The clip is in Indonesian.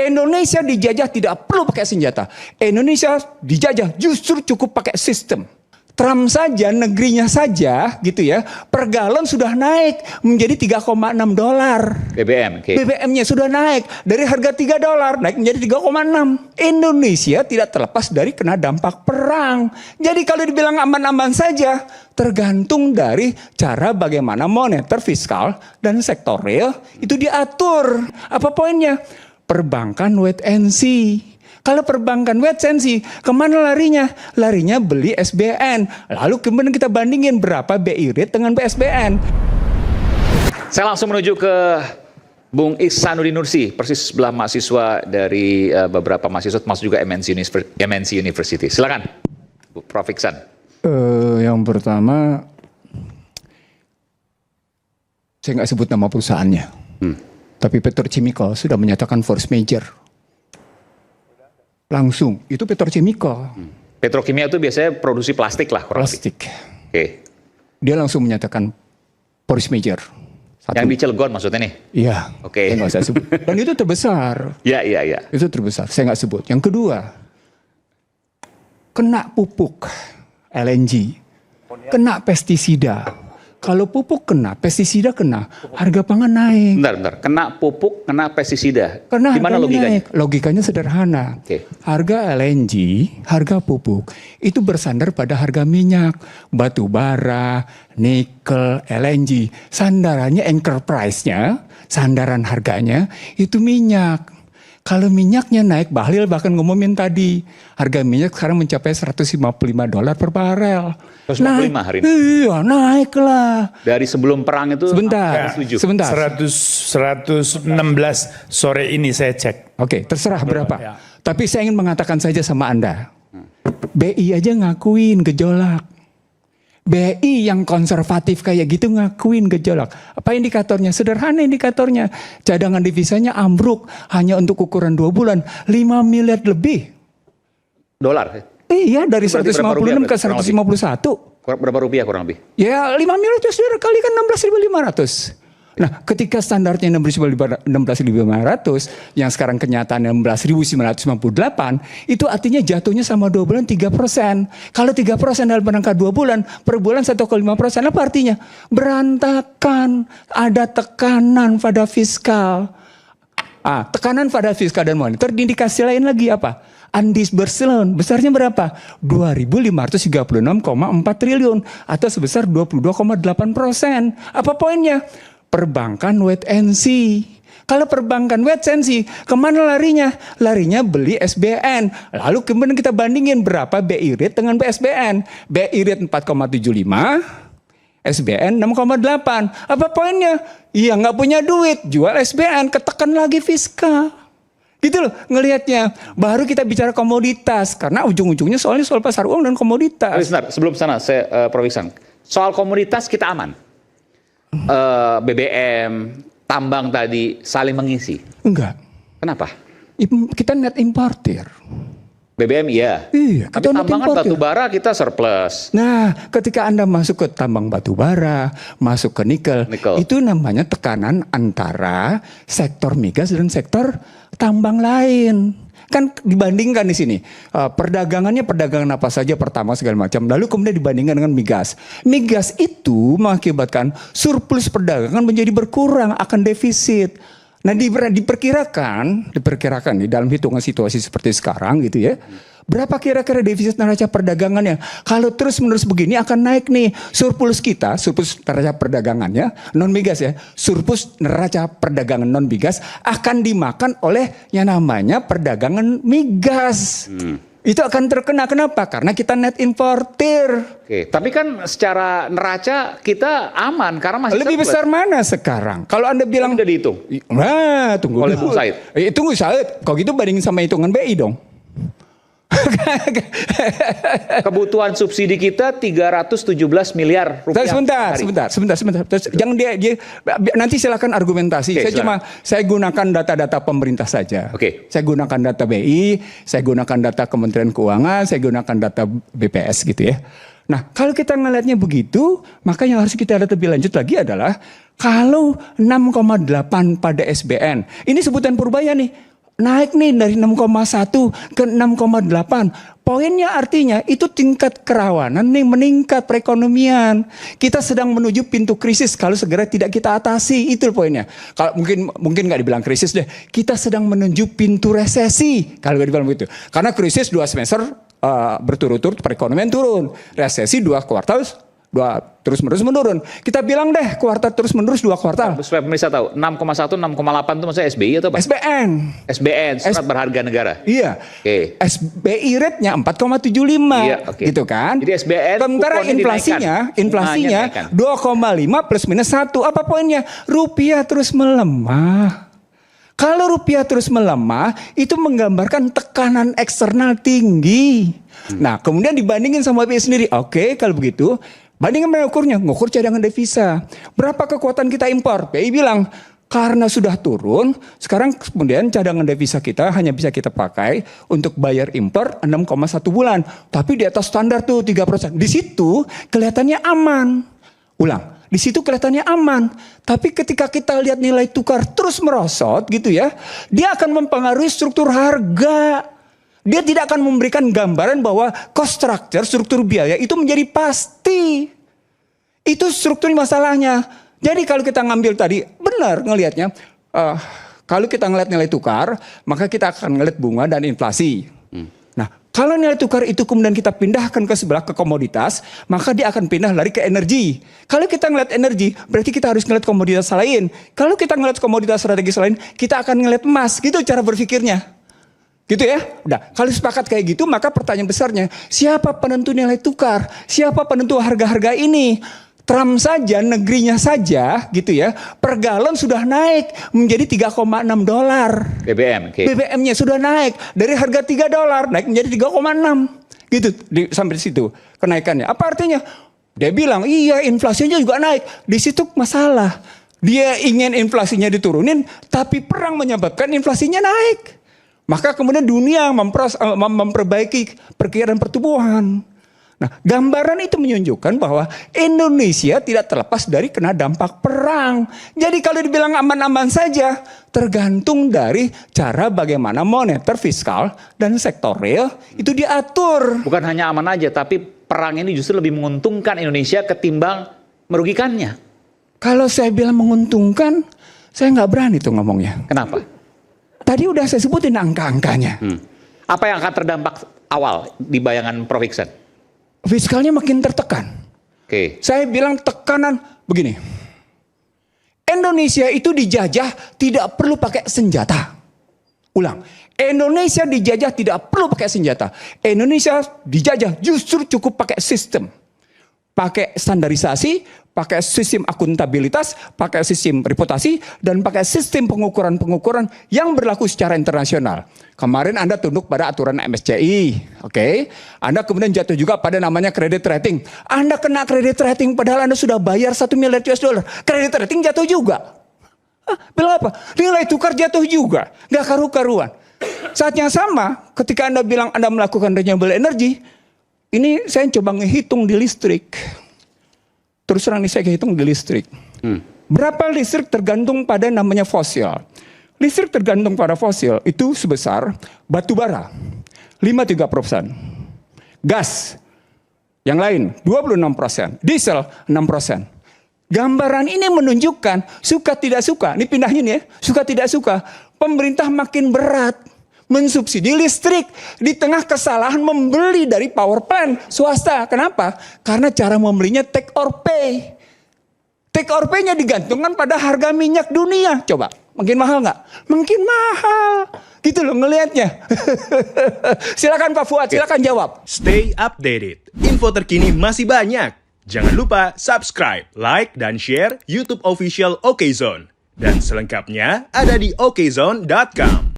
Indonesia dijajah tidak perlu pakai senjata. Indonesia dijajah justru cukup pakai sistem. Trump saja, negerinya saja gitu ya, per galon sudah naik menjadi 3,6 dolar. BBM. Okay. BBM-nya sudah naik dari harga 3 dolar naik menjadi 3,6. Indonesia tidak terlepas dari kena dampak perang. Jadi kalau dibilang aman-aman saja, tergantung dari cara bagaimana moneter, fiskal, dan sektor real itu diatur. Apa poinnya? Perbankan wait and see. Kalau perbankan wait and see, kemana larinya? Larinya beli SBN. Lalu kemudian kita bandingin berapa BI rate dengan BSBN. Saya langsung menuju ke Bung Ihsanuddin Nursi, persis sebelah mahasiswa dari beberapa mahasiswa, termasuk juga MNC University. Silakan, Prof. Iksan. Yang pertama, saya nggak sebut nama perusahaannya. Tapi Petrochemical sudah menyatakan force major. Langsung, itu petrochemical. Petrokimia itu biasanya produksi plastik lah. Plastik. Oke. Dia langsung menyatakan force major. Yang di Cilegon maksudnya nih? Iya. Oke. Saya nggak usah sebut. Dan itu terbesar. Iya. Itu terbesar, saya nggak sebut. Yang kedua, kena pupuk LNG, kena pestisida. Kalau pupuk kena, pestisida kena, harga pangan naik. Bentar. Kena pupuk, kena pestisida. Karena gimana logikanya? naik. Logikanya sederhana. Oke. Harga LNG, harga pupuk, itu bersandar pada harga minyak, batu bara, nikel, LNG. Sandarannya, anchor price-nya, sandaran harganya, itu minyak. Kalau minyaknya naik, Bahlil bahkan ngumumin tadi, harga minyak sekarang mencapai 155 dolar per barel. 155 hari ini? Iya, naiklah. Dari sebelum perang itu? Sebentar. 116 sore ini saya cek. Oke, terserah berapa. Ya. Tapi saya ingin mengatakan saja sama Anda, BI aja ngakuin gejolak. BI yang konservatif kayak gitu ngakuin gejolak. Apa indikatornya? Sederhana indikatornya. Cadangan devisanya ambruk hanya untuk ukuran 2 bulan. 5 miliar lebih. Dolar? Iya, dari 156 ke 151. Berapa rupiah kurang lebih? Ya 5 miliar itu sudah kalikan 16.500. Nah, ketika standarnya 16.500, yang sekarang kenyataannya 16.998, itu artinya jatuhnya sama 2 bulan 3%. Kalau 3% dalam rangka 2 bulan, per bulan 1,5%, apa artinya? Berantakan, ada tekanan pada fiskal. Tekanan pada fiskal dan moneter, indikasi lain lagi apa? Undisbursed loan, besarnya berapa? 2.536,4 triliun, atau sebesar 22,8%. Apa poinnya? Perbankan wait and see. Kalau perbankan wait and see, kemana larinya? Larinya beli SBN. Lalu kemudian kita bandingin berapa BI rate dengan BSBN. BI rate 4,75, SBN 6,8. Apa poinnya? Iya, nggak punya duit, jual SBN, ketekan lagi fiskal. Gitu loh ngelihatnya. Baru kita bicara komoditas, karena ujung-ujungnya soal pasar uang dan komoditas. Sebentar, sebelum sana, Prof. Iksan. Soal komoditas kita aman. BBM, tambang tadi saling mengisi. Enggak. Kenapa? Kita net importer. BBM iya. Iya, tapi tambangan batu bara kita surplus. Nah, ketika Anda masuk ke tambang batu bara, masuk ke nikel, itu namanya tekanan antara sektor migas dan sektor tambang lain. Kan dibandingkan di sini, perdagangan apa saja pertama segala macam, lalu kemudian dibandingkan dengan migas. Migas itu mengakibatkan surplus perdagangan menjadi berkurang, akan defisit. Nah, diperkirakan di dalam hitungan situasi seperti sekarang gitu ya. Berapa kira-kira defisit neraca perdagangannya? Kalau terus-menerus begini akan naik nih. Surplus kita, surplus neraca perdagangannya, non migas ya. Surplus neraca perdagangan non migas akan dimakan oleh yang namanya perdagangan migas. Itu akan terkena. Kenapa? Karena kita net importer. Oke, tapi kan secara neraca kita aman karena masih lebih besar mana sekarang? Kalau Anda bilang udah dihitung. Nah, tunggu oleh dulu. Bung Said. Tunggu Said. Kalau gitu bandingin sama hitungan BI dong. Kebutuhan subsidi kita 317 miliar rupiah. Sebentar. Terus, jangan dia nanti silakan argumentasi. Saya gunakan data-data pemerintah saja. Saya gunakan data BI, saya gunakan data Kementerian Keuangan, saya gunakan data BPS gitu ya. Nah, kalau kita ngelihatnya begitu, maka yang harus kita lihat lebih lanjut lagi adalah kalau 6,8 pada SBN. Ini sebutan Purbaya nih. naik nih dari 6,1 ke 6,8. Poinnya artinya itu tingkat kerawanan nih meningkat perekonomian. Kita sedang menuju pintu krisis kalau segera tidak kita atasi. Itu poinnya. Kalau mungkin nggak dibilang krisis deh. Kita sedang menuju pintu resesi kalau nggak dibilang begitu. Karena krisis 2 semester berturut-turut perekonomian turun. Resesi 2 kuartal terus-menerus menurun. Kita bilang deh kuartal terus-menerus 2 kuartal. Supaya pemirsa tahu, 6,1, 6,8 itu maksudnya SBI atau apa? SBN. SBN, surat berharga negara. Iya. Oke. SBI rate-nya 4,75. Iya, oke. Gitu kan? Jadi SBN sementara kuponnya inflasinya dinaikkan. 2,5 plus minus 1. Apa poinnya? Rupiah terus melemah. Kalau rupiah terus melemah, itu menggambarkan tekanan eksternal tinggi. Nah, kemudian dibandingin sama BI sendiri. Oke, kalau begitu, bandingin mana ukurnya? Ngukur cadangan devisa. Berapa kekuatan kita impor? BI bilang, karena sudah turun, sekarang kemudian cadangan devisa kita hanya bisa kita pakai untuk bayar impor 6,1 bulan. Tapi di atas standar tuh 3%. Di situ kelihatannya aman. Ulang. Di situ kelihatannya aman. Tapi ketika kita lihat nilai tukar terus merosot gitu ya, dia akan mempengaruhi struktur harga. Dia tidak akan memberikan gambaran bahwa cost structure, struktur biaya itu menjadi pasti. Itu struktur masalahnya. Jadi kalau kita ngambil tadi, benar ngelihatnya. Kalau kita ngelihat nilai tukar, maka kita akan ngelihat bunga dan inflasi. Nah, kalau nilai tukar itu kemudian kita pindahkan ke sebelah ke komoditas, maka dia akan pindah lari ke energi. Kalau kita ngelihat energi, berarti kita harus ngelihat komoditas lain. Kalau kita ngelihat komoditas strategis lain, kita akan ngelihat emas. Gitu cara berpikirnya. Gitu ya. Udah, kalau sepakat kayak gitu, maka pertanyaan besarnya, siapa penentu nilai tukar? Siapa penentu harga-harga ini? Trump saja, negerinya saja gitu ya, per galon sudah naik menjadi $3,6. BBM, oke. BBM-nya sudah naik dari harga $3 naik menjadi 3,6. Gitu sampai di situ kenaikannya. Apa artinya? Dia bilang, "Iya, inflasinya juga naik." Di situ masalah. Dia ingin inflasinya diturunin, tapi perang menyebabkan inflasinya naik. Maka kemudian dunia memperbaiki perkiraan pertumbuhan. Nah, gambaran itu menunjukkan bahwa Indonesia tidak terlepas dari kena dampak perang. Jadi kalau dibilang aman-aman saja, tergantung dari cara bagaimana moneter, fiskal, dan sektor real itu diatur. Bukan hanya aman aja, tapi perang ini justru lebih menguntungkan Indonesia ketimbang merugikannya. Kalau saya bilang menguntungkan, saya nggak berani tuh ngomongnya. Kenapa? Tadi udah saya sebutin angka-angkanya. Apa yang akan terdampak awal di bayangan Prof. Iksan? Fiskalnya makin tertekan. Oke. Saya bilang tekanan begini. Indonesia itu dijajah tidak perlu pakai senjata. Ulang. Indonesia dijajah tidak perlu pakai senjata. Indonesia dijajah justru cukup pakai sistem. Pakai standarisasi, pakai sistem akuntabilitas, pakai sistem reputasi, dan pakai sistem pengukuran-pengukuran yang berlaku secara internasional. Kemarin Anda tunduk pada aturan MSCI, oke? Anda kemudian jatuh juga pada namanya credit rating. Anda kena credit rating padahal Anda sudah bayar $1 miliar. Credit rating jatuh juga. Bilang apa? Nilai tukar jatuh juga. Gak karu-karuan. Saat yang sama, ketika Anda bilang Anda melakukan renewable energy, ini saya coba ngehitung di listrik. Terus terang nih saya hitung di listrik. Berapa listrik tergantung pada namanya fosil. Listrik tergantung pada fosil itu sebesar batu bara 53%. Gas yang lain 26%. Diesel 6%. Gambaran ini menunjukkan suka tidak suka. Ini pindahnya nih ya. Suka tidak suka. Pemerintah makin berat mensubsidi listrik di tengah kesalahan membeli dari power plant swasta. Kenapa? Karena cara membelinya take or pay. Take or pay-nya digantungkan pada harga minyak dunia. Coba, makin mahal nggak? Makin mahal. Gitu loh ngelihatnya. Silakan Pak Fuad, silakan jawab. Stay updated. Info terkini masih banyak. Jangan lupa subscribe, like, dan share YouTube official OKZone. Dan selengkapnya ada di okezone.com.